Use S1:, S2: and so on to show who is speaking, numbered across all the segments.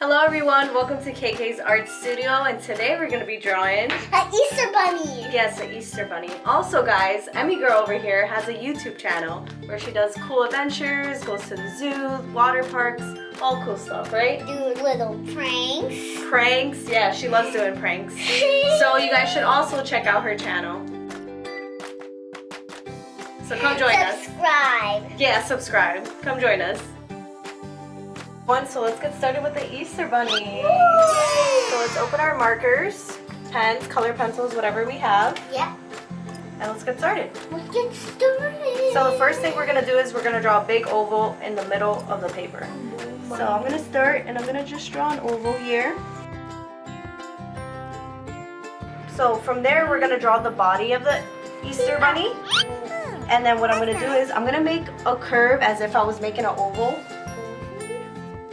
S1: Hello everyone, welcome to KK's Art Studio, and today we're going to be drawing
S2: an Easter bunny.
S1: Yes, an Easter bunny. Also guys, Emy Girl over here has a YouTube channel where she does cool adventures, goes to the zoo, water parks, all cool stuff, right?
S2: Do little pranks.
S1: Pranks, yeah, she loves doing pranks. So you guys should also check out her channel. So come join us.
S2: Subscribe.
S1: Yeah, subscribe. Come join us. So let's get started with the Easter bunny. So let's open our markers, pens, color pencils, whatever we have.
S2: Yep.
S1: And let's get started.
S2: Let's get started.
S1: So the first thing we're going to do is we're going to draw a big oval in the middle of the paper. So I'm going to start and I'm going to just draw an oval here. So from there we're going to draw the body of the Easter bunny. And then what I'm going to do is I'm going to make a curve as if I was making an oval.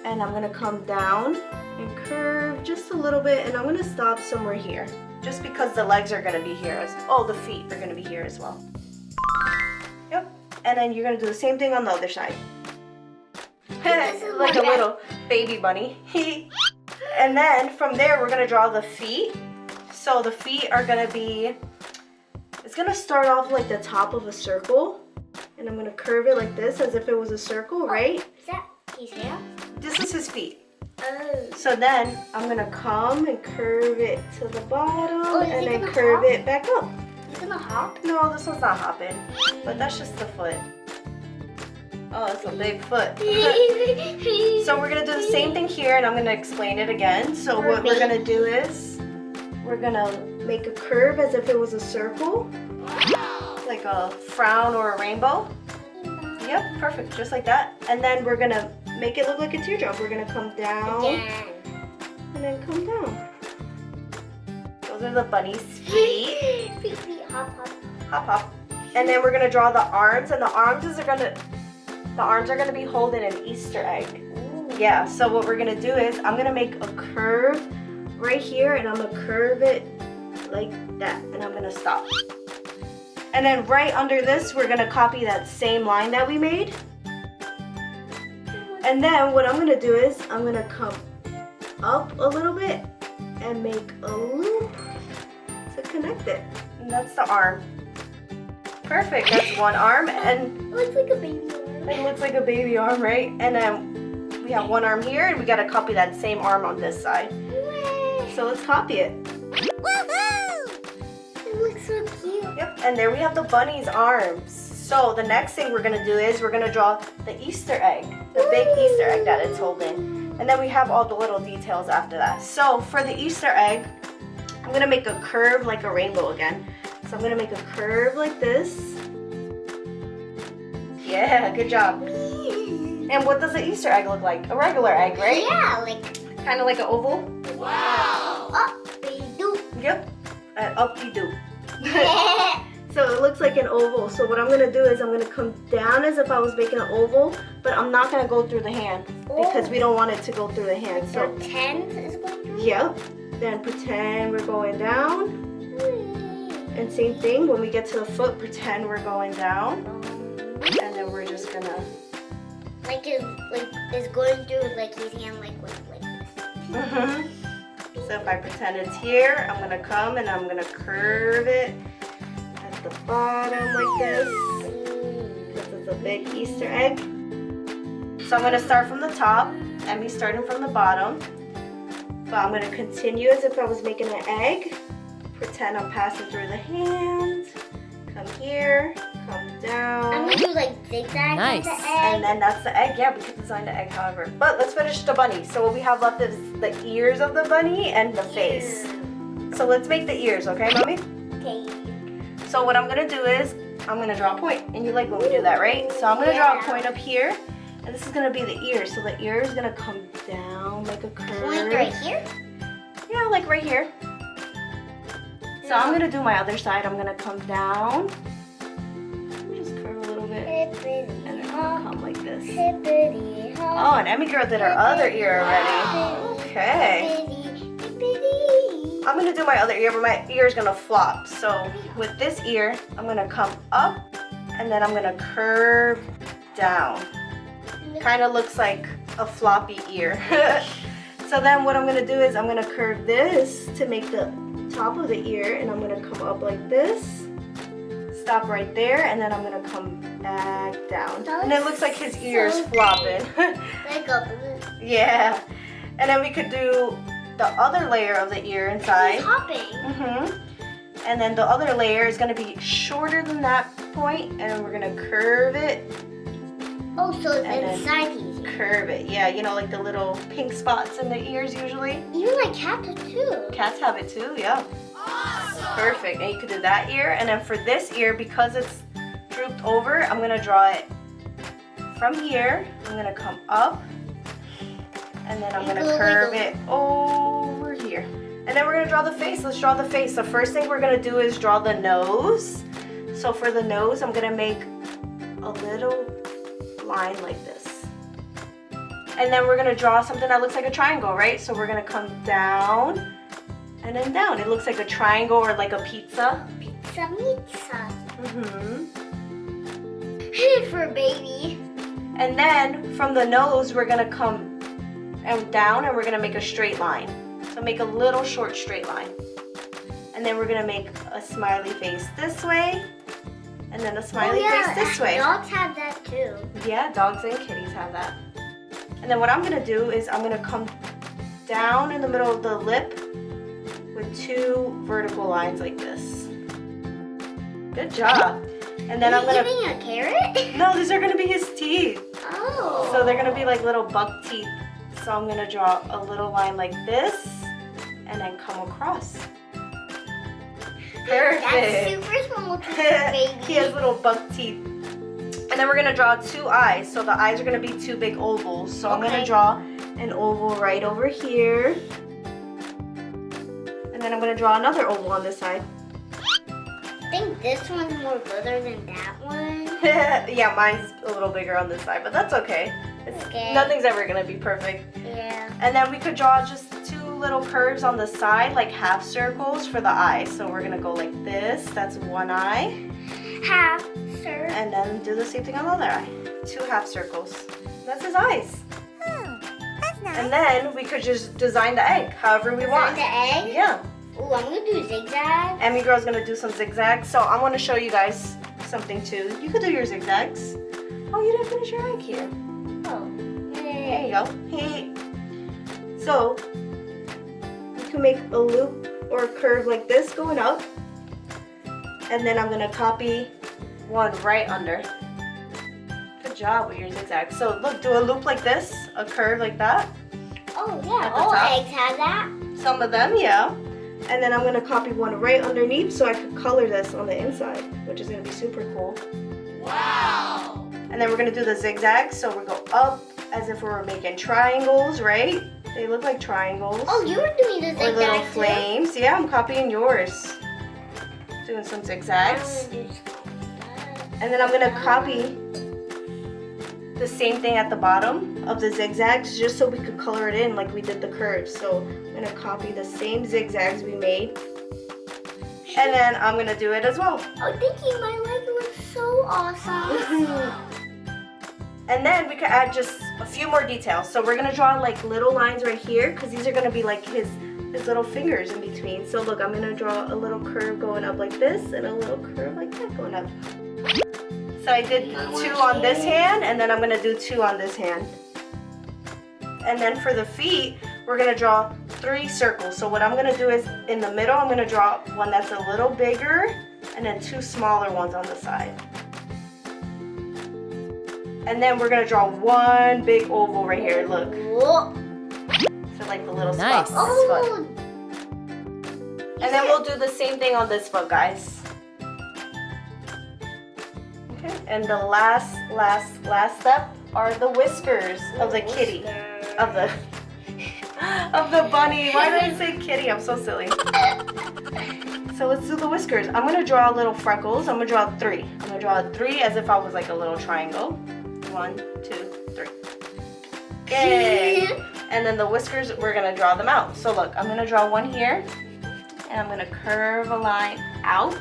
S1: And I'm gonna come down and curve just a little bit, and I'm gonna stop somewhere here. Just because the legs are gonna be here the feet are gonna be here as well. Yep, and then you're gonna do the same thing on the other side. Like a little baby bunny. And then from there, we're gonna draw the feet. So the feet are gonna be, it's gonna start off like the top of a circle. And I'm gonna curve it like this as if it was a circle, right?
S2: Is that his hair?
S1: This is his feet.
S2: Oh.
S1: So then I'm gonna come and curve it to the bottom and then curve
S2: hop?
S1: it back up.
S2: It's gonna hop?
S1: No, this one's not hopping, but that's just the foot. Oh, it's a big foot. So we're gonna do the same thing here, and I'm gonna explain it again. So what we're gonna do is we're gonna make a curve as if it was a circle, like a frown or a rainbow. Yep, perfect, just like that. And then we're gonna make it look like a teardrop. We're gonna come down and then come down. Those are the bunny's feet.
S2: Feet, hop, hop.
S1: Hop, hop. And then we're gonna draw the arms, and the arms are gonna be holding an Easter egg.
S2: Ooh.
S1: Yeah. So what we're gonna do is I'm gonna make a curve right here, and I'm gonna curve it like that, and I'm gonna stop. And then right under this, we're gonna copy that same line that we made. And then what I'm gonna do is I'm gonna come up a little bit and make a loop to connect it. And that's the arm. Perfect, that's one arm, and
S2: It looks like a baby arm.
S1: it looks like a baby arm, right? And then we have one arm here, and we gotta copy that same arm on this side. So let's copy it.
S2: It looks so cute.
S1: Yep, and there we have the bunny's arms. So the next thing we're gonna do is we're gonna draw the Easter egg, the big Easter egg that it's holding. And then we have all the little details after that. So for the Easter egg, I'm gonna make a curve like a rainbow again. So I'm gonna make a curve like this. Yeah, good job. And what does the Easter egg look like? A regular egg, right?
S2: Yeah, like.
S1: Kind of like an oval?
S2: Wow. Up-de-doo.
S1: Yep, an up-de-doo.
S2: Yeah.
S1: So it looks like an oval. So what I'm going to do is I'm going to come down as if I was making an oval, but I'm not going to go through the hand because we don't want it to go through the hand. So
S2: pretend is going through?
S1: Yep. Then pretend we're going down. And same thing, when we get to the foot, pretend we're going down. And then we're just going to...
S2: Like it's going through like his hand like this.
S1: So if I pretend it's here, I'm going to come and I'm going to curve it at the bottom like this. This is a big Easter egg. So I'm going to start from the top. Emmy's starting from the bottom. But I'm going to continue as if I was making an egg. Pretend I'm passing through the hand. Come here. Come down.
S2: I'm going to do like zigzag
S3: Nice.
S2: with the egg.
S1: And then that's the egg. Yeah, we could design the egg however. But let's finish the bunny. So what we have left is the ears of the bunny and the face. So let's make the ears, okay, Mommy?
S2: Okay.
S1: So what I'm going to do is I'm going to draw a point. And you like when we do that, right? So I'm going to draw a point up here. And this is going to be the ear. So the ear is going to come down, make a curve.
S2: Point right here?
S1: Yeah, like right here. So I'm going to do my other side. I'm going to come down. Just curve a little bit. And then I'm going to come like this. Oh, and Emy Girl did her other ear already. Okay. I'm going to do my other ear, but my ear is going to flop. So with this ear, I'm going to come up, and then I'm going to curve down. Kind of looks like a floppy ear. So then what I'm gonna do is I'm gonna curve this to make the top of the ear, and I'm gonna come up like this. Stop right there, and then I'm gonna come back down. And it looks like his ear is flopping.
S2: Like a
S1: Yeah. And then we could do the other layer of the ear inside.
S2: hopping.
S1: And then the other layer is gonna be shorter than that point, and we're gonna curve it.
S2: Oh, so it's
S1: And then
S2: inside easy.
S1: Curve it, yeah. You know, like the little pink spots in the ears usually.
S2: Even like cats too.
S1: Cats have it too, yeah. Awesome. Perfect. And you could do that ear, and then for this ear, because it's drooped over, I'm gonna draw it from here. I'm gonna come up, and then I'm gonna curve it over here. And then we're gonna draw the face. Let's draw the face. The first thing we're gonna do is draw the nose. So for the nose, I'm gonna make a little line like this. And then we're gonna draw something that looks like a triangle, right? So we're gonna come down and then down. It looks like a triangle or like a pizza.
S2: Pizza.
S1: Hit
S2: it for a baby.
S1: And then from the nose, we're gonna come and down, and we're gonna make a straight line. So make a little short straight line. And then we're gonna make a smiley face this way, and then a smiley face this way.
S2: Dogs have that too.
S1: Yeah, dogs and kitties have that. And then what I'm gonna do is I'm gonna come down in the middle of the lip with 2 vertical lines like this. Good job. And then I'm gonna
S2: eating a carrot?
S1: No, these are gonna be his teeth.
S2: Oh.
S1: So they're gonna be like little buck teeth. So I'm gonna draw a little line like this and then come across. Perfect.
S2: That's super small teeth, baby.
S1: He has little buck teeth. And then we're gonna draw 2 eyes. So the eyes are gonna be 2 big ovals. So I'm gonna draw an oval right over here. And then I'm gonna draw another oval on this side.
S2: I think this one's more bigger than that one.
S1: Yeah, mine's a little bigger on this side, but that's okay. Nothing's ever gonna be perfect.
S2: Yeah.
S1: And then we could draw just 2 little curves on the side, like half circles for the eyes. So we're gonna go like this. That's 1 eye.
S2: Half circle.
S1: And then do the same thing on the other eye. 2 half circles. That's his eyes.
S2: That's nice.
S1: And then we could just design the egg however we want.
S2: The egg?
S1: Yeah.
S2: Ooh, I'm gonna do zigzag.
S1: Emy Girl's gonna do some zigzags. So I want to show you guys something too. You could do your zigzags. Oh, you didn't finish your egg here.
S2: Oh.
S1: There you go. Hey. So you can make a loop or a curve like this going up. And then I'm gonna copy one right under. Good job with your zigzag. So look, do a loop like this, a curve like that.
S2: Oh yeah,
S1: At the
S2: all
S1: top.
S2: eggs have that.
S1: Some of them, yeah. And then I'm gonna copy one right underneath so I could color this on the inside, which is gonna be super cool.
S2: Wow!
S1: And then we're gonna do the zigzags. So we go up as if we were making triangles, right? They look like triangles.
S2: Oh, you were doing the
S1: Or
S2: zigzag
S1: little
S2: too?
S1: flames. Yeah, I'm copying yours. Doing some zigzags. And then I'm gonna copy the same thing at the bottom of the zigzags just so we could color it in like we did the curves. So I'm gonna copy the same zigzags we made. And then I'm gonna do it as well.
S2: Oh, thank you. My leg looks so awesome.
S1: And then we could add just a few more details. So we're gonna draw like little lines right here because these are gonna be like his little fingers in between. So look, I'm gonna draw a little curve going up like this and a little curve like that going up. So I did 2 on this hand, and then I'm gonna do 2 on this hand. And then for the feet, we're gonna draw 3 circles. So what I'm gonna do is in the middle, I'm gonna draw one that's a little bigger and then 2 smaller ones on the side. And then we're gonna draw 1 big oval right here, look.
S2: Whoa.
S1: So like the little
S3: Nice.
S1: spots on this foot.
S2: Oh.
S1: And then we'll do the same thing on this foot, guys. Okay, and the last step are the whiskers of the kitty. Of the bunny. Why did I say kitty? I'm so silly. So let's do the whiskers. I'm gonna draw little freckles. I'm gonna draw 3. I'm gonna draw 3 as if I was like a little triangle. 1, 2, 3. Yay! And then the whiskers, we're gonna draw them out. So look, I'm gonna draw 1 here, and I'm gonna curve a line out.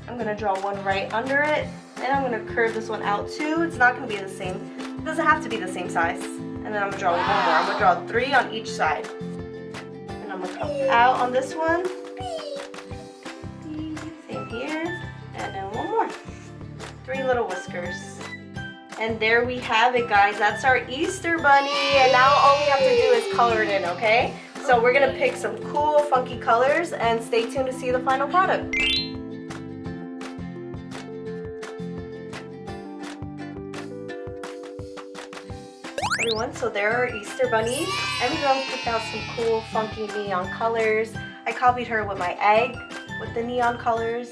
S1: I'm gonna draw 1 right under it, and I'm gonna curve this one out too. It's not gonna be the same. It doesn't have to be the same size. And then I'm gonna draw one more. I'm gonna draw 3 on each side. And I'm gonna come out on this one. Same here. And then one more. 3 little whiskers. And there we have it, guys. That's our Easter bunny. And now all we have to do is color it in, okay? So we're gonna pick some cool, funky colors and stay tuned to see the final product. Everyone, so there are Easter bunnies. Emy Girl picked out some cool, funky neon colors. I copied her with my egg with the neon colors.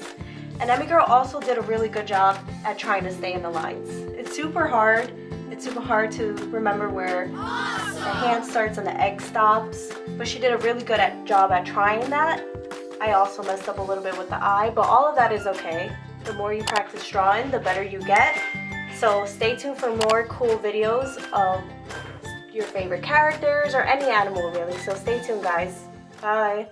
S1: And Emy Girl also did a really good job at trying to stay in the lines. It's super hard. It's super hard to remember where the hand starts and the egg stops. But she did a really good job at trying that. I also messed up a little bit with the eye, but all of that is okay. The more you practice drawing, the better you get. So stay tuned for more cool videos of your favorite characters or any animal really. So stay tuned, guys. Bye.